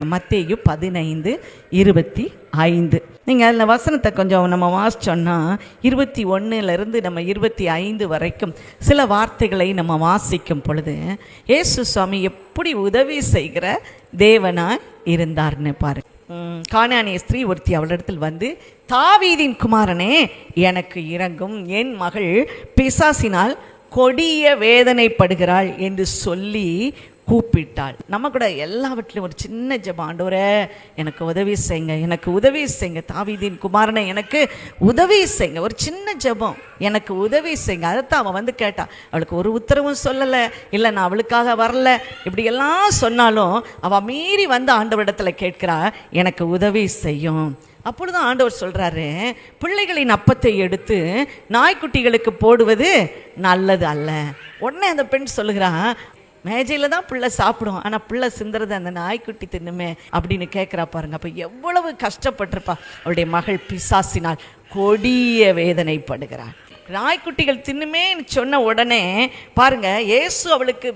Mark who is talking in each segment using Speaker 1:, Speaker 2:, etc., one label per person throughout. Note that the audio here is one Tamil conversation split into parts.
Speaker 1: மத்தேயு 15:25. நீங்கள் அந்த வசனத்தை கொஞ்சம் நம்ம வாசிச்சோன்னா 21 நம்ம 25 வரைக்கும் சில வார்த்தைகளை நம்ம வாசிக்கும் பொழுது இயேசு சுவாமி எப்படி உதவி செய்கிற தேவனாய் இருந்தார்னு பாரு. கானானிய ஸ்திரீ ஒருத்தி அவளிடத்தில் வந்து, தாவீதின் குமாரனே எனக்கு இரங்கும், என் மகள் பிசாசினால் கொடிய வேதனைப்படுகிறாள் என்று சொல்லி கூப்பிட்டாள். நம்ம கூட எல்லாவற்றிலும் ஒரு சின்ன ஜெபம், ஆண்டவரே எனக்கு உதவி செய்யுங்க, எனக்கு உதவி செய்யுங்க, தாவீதின் குமாரனை எனக்கு உதவி செய்யுங்க. ஒரு சின்ன ஜெபம், எனக்கு உதவி செய்யுங்க. அதைத்தான் அவன் வந்து கேட்டா. அவளுக்கு ஒரு உத்தரவும் சொல்லலை, இல்லை நான் அவளுக்காக வரல, இப்படியெல்லாம் சொன்னாலும் அவள் மீறி வந்து ஆண்டவரிடத்தில் கேட்கிறா, எனக்கு உதவி செய்யும். அப்பொழுது ஆண்டவர் சொல்கிறாரு, பிள்ளைகளின் அப்பத்தை எடுத்து நாய்க்குட்டிகளுக்கு போடுவது நல்லது அல்ல. உடனே அந்த பெண் சொல்லுகிறா, மேஜையில் தான் பிள்ளை சாப்பிடும், ஆனால் பிள்ளை சிந்துறது அந்த நாய்க்குட்டி தின்னுமே அப்படின்னு கேட்குறா பாருங்க. அப்போ எவ்வளவு கஷ்டப்பட்டிருப்பா. அவளுடைய மகள் பிசாசினால் கொடிய வேதனைப்படுகிறாள். நாய்க்குட்டிகள் தின்னுமேன்னு சொன்ன உடனே பாருங்க, இயேசு அவளுக்கு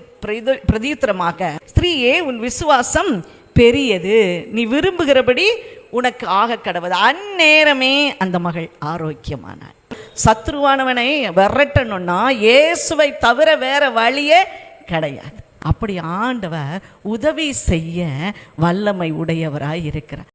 Speaker 1: பிரதியுத்தரமாக, ஸ்திரீயே உன் விசுவாசம் பெரியது, நீ விரும்புகிறபடி உனக்கு ஆக கடவுது. அந்நேரமே அந்த மகள் ஆரோக்கியமானாள். சத்ருவானவனை விரட்டணும்னா இயேசுவை தவிர வேற வழியே கிடையாது. அப்படி ஆண்டவர் உதவி செய்ய வல்லமை உடையவராய் இருக்கிறார்.